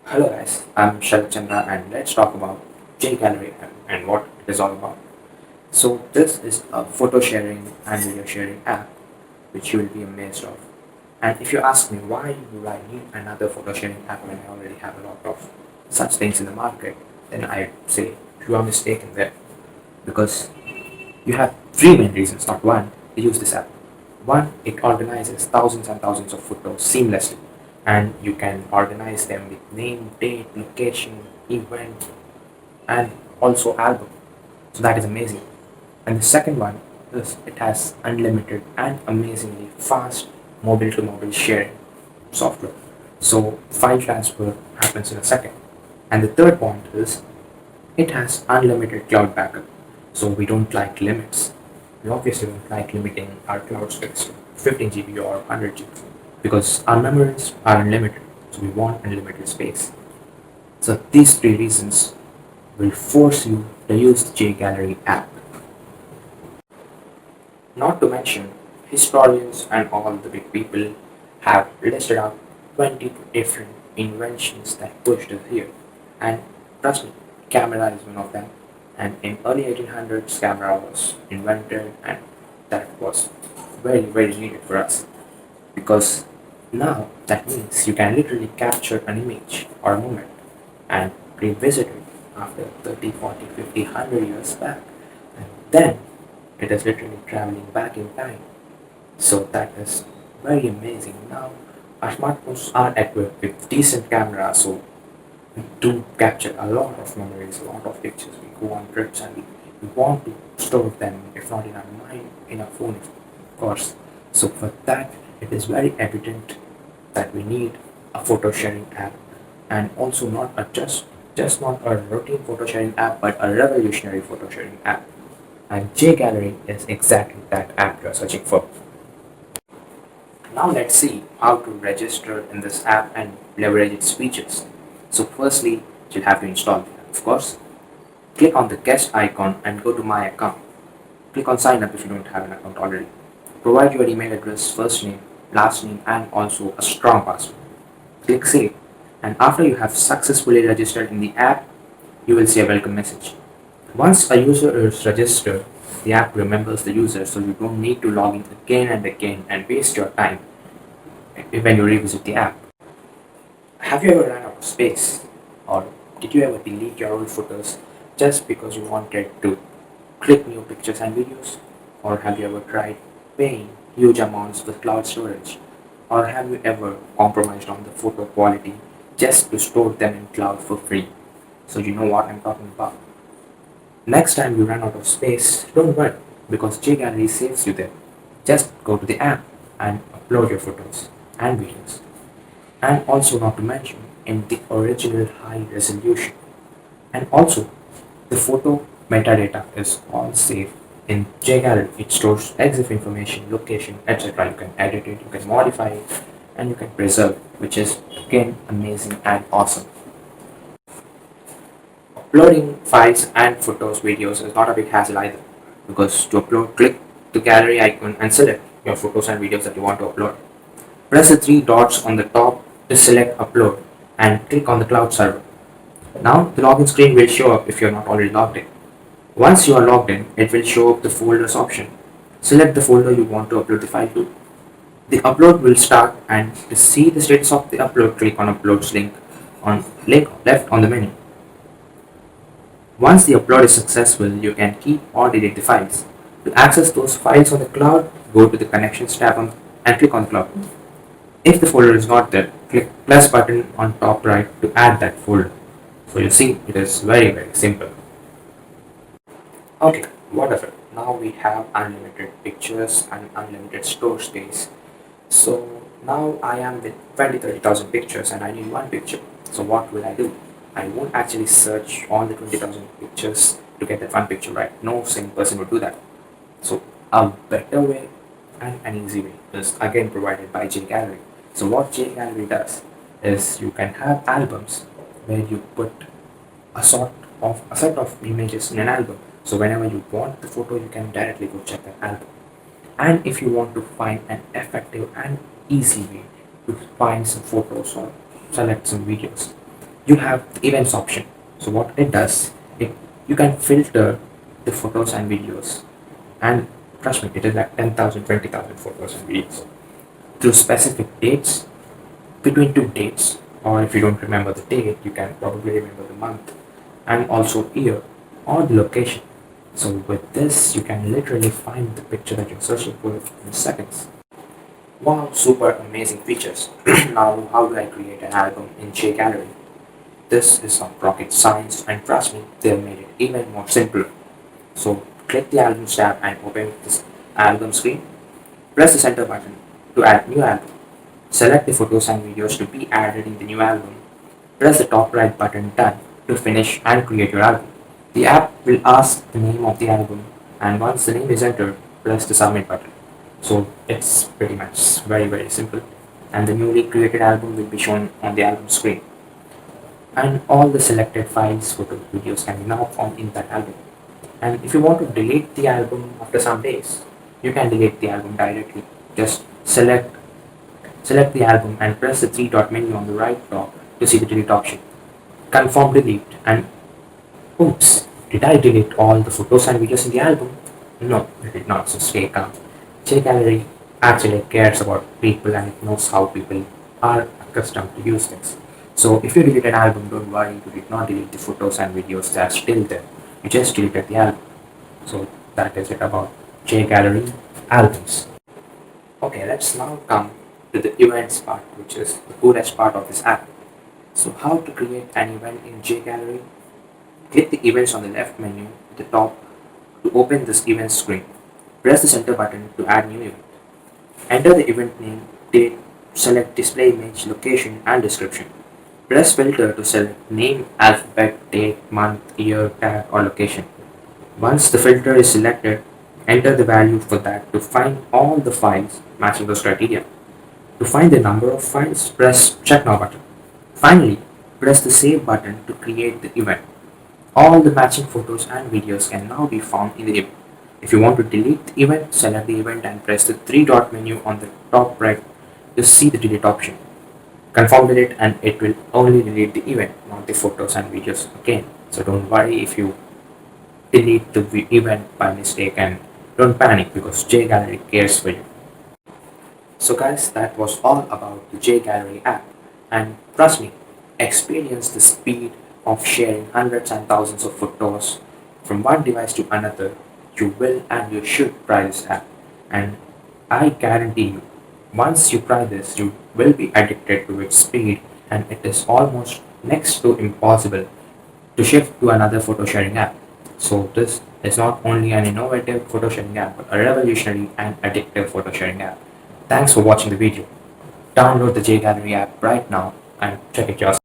Hello guys, I'm Chandra and let's talk about jGallery and what it is all about. So this is a photo sharing and video sharing app which you will be amazed of. And if you ask me why do I need another photo sharing app when I already have a lot of such things in the market, then I say you are mistaken there because you have three main reasons, not one, to use this app. One, it organizes thousands and thousands of photos seamlessly, and you can organize them with name, date, location, event, and also album. So that is amazing. And the second one is it has unlimited and amazingly fast mobile to mobile sharing software. So file transfer happens in a second. And the third point is it has unlimited cloud backup, so we don't like limits. We obviously don't like limiting our cloud space to 15 GB or 100 GB because our memories are unlimited, so we want unlimited space. So these three reasons will force you to use the jGallery app. Not to mention, historians and all the big people have listed out 20 different inventions that pushed us here. And trust me, camera is one of them. And in early 1800s, camera was invented, and that was very, very needed for us. Because now that means you can literally capture an image or a moment and revisit it after 30, 40, 50, 100 years back. And then it is literally traveling back in time. So that is very amazing. Now our smartphones are equipped with decent cameras, so we do capture a lot of memories, a lot of pictures. We go on trips and we want to store them, if not in our mind, in our phone, of course. So for that, it is very evident that we need a photo sharing app, and also not a just not a routine photo sharing app, but a revolutionary photo sharing app. And jGallery is exactly that app you're searching for. Now let's see how to register in this app and leverage its features. So firstly, you'll have to install the app, of course. Click on the guest icon and go to my account. Click on sign up if you don't have an account already. Provide your email address, first name, last name, and also a strong password. Click save. And after you have successfully registered in the app, you will see a welcome message. Once a user is registered, the app remembers the user, so you don't need to log in again and again and waste your time when you revisit the app. Have you ever run out of space? Or did you ever delete your old photos just because you wanted to click new pictures and videos? Or have you ever tried paying huge amounts for cloud storage? Or have you ever compromised on the photo quality just to store them in cloud for free? So you know what I'm talking about. Next time you run out of space, don't worry because jGallery saves you there. Just go to the app and upload your photos and videos. And also not to mention in the original high resolution. And also the photo metadata is all safe in jGallery. It stores EXIF information, location, etc. You can edit it, you can modify it, and you can preserve it, which is again amazing and awesome. Uploading files and photos, videos is not a big hassle either because to upload, click the gallery icon and select your photos and videos that you want to upload. Press the three dots on the top to select upload and click on the cloud server. Now the login screen will show up if you're not already logged in. Once you are logged in, it will show up the folders option. Select the folder you want to upload the file to. The upload will start, and to see the status of the upload, click on uploads link left on the menu. Once the upload is successful, you can keep or delete the files. To access those files on the cloud, go to the Connections tab and click on the cloud. If the folder is not there, click plus button on top right to add that folder. So you see, it is very, very simple. Okay, wonderful. Now we have unlimited pictures and unlimited store space. So now I am with 20,000 pictures and I need one picture. So what will I do? I won't actually search all the 20,000 pictures to get that one picture, right? No sane person would do that. So a better way and an easy way is again provided by jGallery. So what jGallery does is you can have albums where you put a set of images in an album. So whenever you want the photo, you can directly go check that album. And if you want to find an effective and easy way to find some photos or select some videos, you have the events option. So what it does, it you can filter the photos and videos, and trust me, it is like 10,000, 20,000 photos and videos through specific dates, between two dates, or if you don't remember the date, you can probably remember the month, and also year or the location. So with this, you can literally find the picture that you're searching for in seconds. Wow, super amazing features. Now, how do I create an album in jGallery? This is not rocket science, and trust me, they have made it even more simpler. So click the Albums tab and open this album screen. Press the center button to add new album. Select the photos and videos to be added in the new album. Press the top right button Done to finish and create your album. The app will ask the name of the album, and once the name is entered, press the submit button. So it's pretty much very simple, and the newly created album will be shown on the album screen. And all the selected files, photos, videos can be now found in that album. And if you want to delete the album after some days, you can delete the album directly. Just select the album and press the three dot menu on the right top to see the delete option. Confirm delete, and oops, did I delete all the photos and videos in the album? No, I did not, so stay calm. jGallery actually cares about people, and it knows how people are accustomed to use things. So if you delete an album, don't worry, you did not delete the photos and videos, they are still there. You just deleted the album. So that is it about jGallery albums. Okay, let's now come to the events part, which is the coolest part of this app. So how to create an event in jGallery? Click the events on the left menu at the top to open this event screen. Press the center button to add new event. Enter the event name, date, select display image, location and description. Press filter to select name, alphabet, date, month, year, tag or location. Once the filter is selected, enter the value for that to find all the files matching those criteria. To find the number of files, press check now button. Finally, press the save button to create the event. All the matching photos and videos can now be found in the event. If you want to delete the event, select the event and press the three dot menu on the top right to see the delete option. Confirm delete, and it will only delete the event, not the photos and videos again. So don't worry if you delete the event by mistake, and don't panic because jGallery cares for you. So guys, that was all about the jGallery app, and trust me, experience the speed of sharing hundreds and thousands of photos from one device to another. You will and you should try this app, and I guarantee you, once you try this, you will be addicted to its speed, and it is almost next to impossible to shift to another photo sharing app. So this is not only an innovative photo sharing app, but a revolutionary and addictive photo sharing app. Thanks for watching the video. Download the jGallery app right now and check it yourself.